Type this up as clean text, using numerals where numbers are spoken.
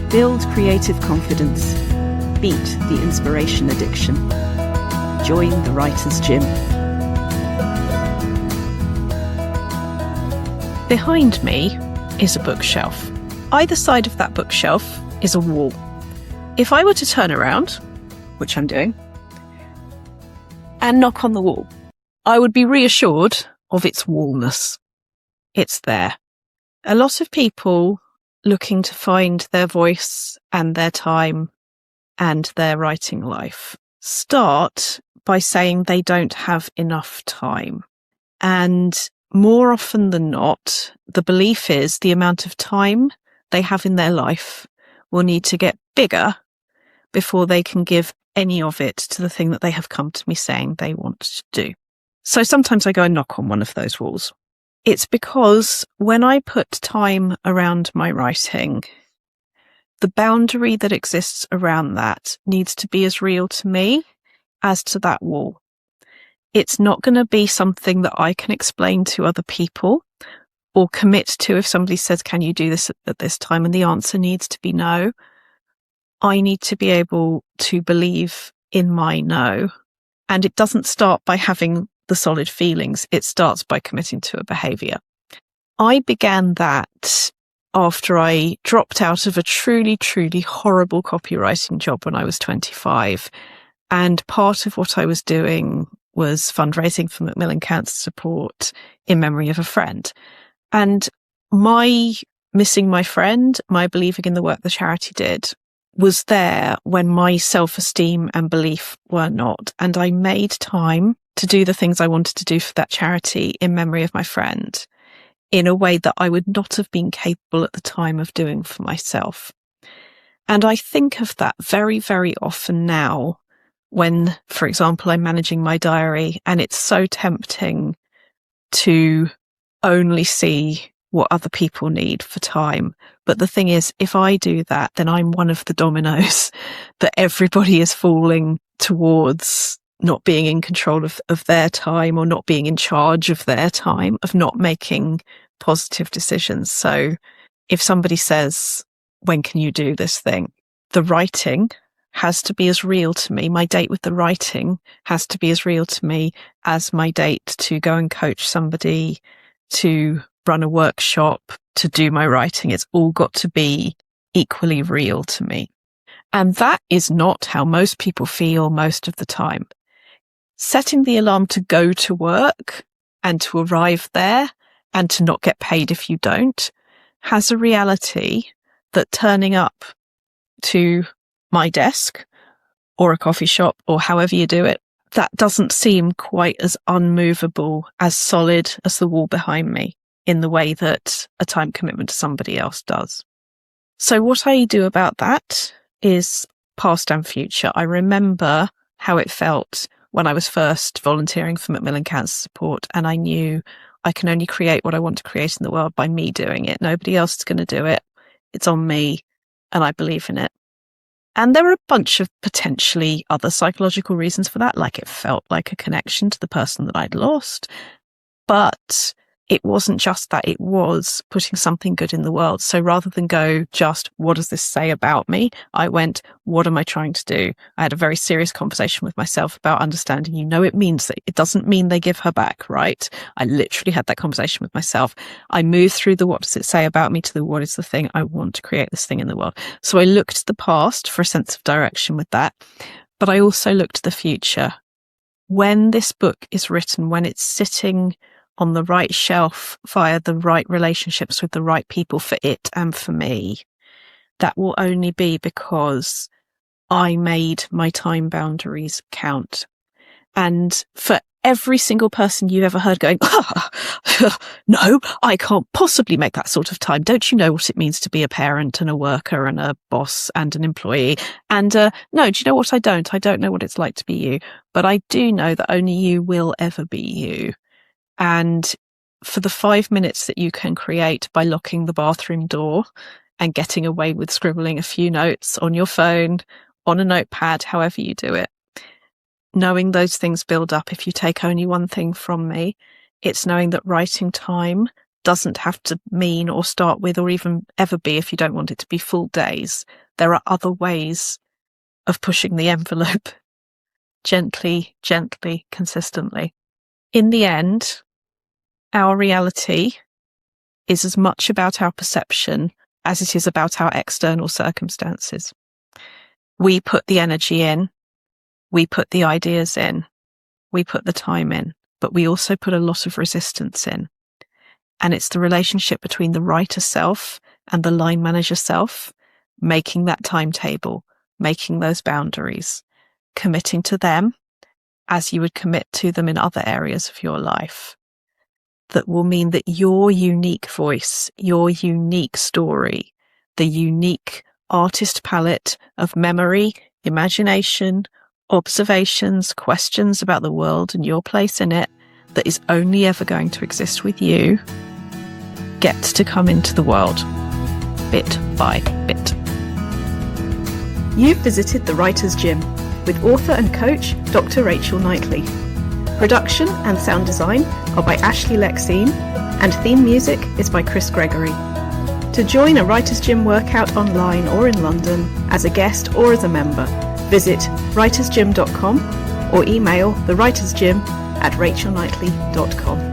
Build creative confidence. Beat the inspiration addiction. Join the Writer's Gym. Behind me is a bookshelf. Either side of that bookshelf is a wall. If I were to turn around, which I'm doing, and knock on the wall, I would be reassured of its wallness. It's there. A lot of people looking to find their voice and their time and their writing life start by saying they don't have enough time. And more often than not, the belief is the amount of time they have in their life will need to get bigger before they can give any of it to the thing that they have come to me saying they want to do. So sometimes I go and knock on one of those walls. It's because when I put time around my writing, the boundary that exists around that needs to be as real to me as to that wall. It's not going to be something that I can explain to other people or commit to if somebody says, can you do this at this time? And the answer needs to be no. I need to be able to believe in my no. And it doesn't start by having the solid feelings. It starts by committing to a behaviour. I began that after I dropped out of a truly, truly horrible copywriting job when I was 25. And part of what I was doing was fundraising for Macmillan Cancer Support in memory of a friend. And my missing my friend, my believing in the work the charity did, was there when my self-esteem and belief were not. And I made time to do the things I wanted to do for that charity in memory of my friend in a way that I would not have been capable at the time of doing for myself. And I think of that very, very often now when, for example, I'm managing my diary and it's so tempting to only see what other people need for time. But the thing is, if I do that, then I'm one of the dominoes that everybody is falling towards not being in control of their time or not being in charge of their time, of not making positive decisions. So if somebody says, when can you do this thing? The writing has to be as real to me. My date with the writing has to be as real to me as my date to go and coach somebody, to run a workshop, to do my writing. It's all got to be equally real to me. And that is not how most people feel most of the time. Setting the alarm to go to work and to arrive there and to not get paid if you don't has a reality that turning up to my desk or a coffee shop or however you do it, that doesn't seem quite as unmovable, as solid as the wall behind me in the way that a time commitment to somebody else does. So what I do about that is past and future. I remember how it felt when I was first volunteering for Macmillan Cancer Support, and I knew I can only create what I want to create in the world by me doing it. Nobody else is going to do it. It's on me, and I believe in it. And there were a bunch of potentially other psychological reasons for that, like it felt like a connection to the person that I'd lost. But it wasn't just that, it was putting something good in the world. So rather than go just, what does this say about me? I went, what am I trying to do? I had a very serious conversation with myself about understanding, it means that it doesn't mean they give her back, right? I literally had that conversation with myself. I moved through the what does it say about me to the what is the thing I want to create this thing in the world. So I looked to the past for a sense of direction with that, but I also looked to the future. When this book is written, when it's sitting on the right shelf via the right relationships with the right people for it and for me, that will only be because I made my time boundaries count. And for every single person you've ever heard going, no, I can't possibly make that sort of time. Don't you know what it means to be a parent and a worker and a boss and an employee? And no, do you know what? I don't know what it's like to be you, but I do know that only you will ever be you. And for the 5 minutes that you can create by locking the bathroom door and getting away with scribbling a few notes on your phone, on a notepad, however you do it, knowing those things build up. If you take only one thing from me, it's knowing that writing time doesn't have to mean or start with or even ever be, if you don't want it to be, full days. There are other ways of pushing the envelope gently, consistently. In the end, our reality is as much about our perception as it is about our external circumstances. We put the energy in, we put the ideas in, we put the time in, but we also put a lot of resistance in. And it's the relationship between the writer self and the line manager self, making that timetable, making those boundaries, committing to them as you would commit to them in other areas of your life, that will mean that your unique voice, your unique story, the unique artist palette of memory, imagination, observations, questions about the world and your place in it, that is only ever going to exist with you, gets to come into the world, bit by bit. You've visited The Writer's Gym with author and coach Dr. Rachel Knightley. Production and sound design are by Ashley Lexine, and theme music is by Chris Gregory. To join a Writer's Gym workout online or in London, as a guest or as a member, visit writersgym.com or email thewritersgym@rachelknightley.com.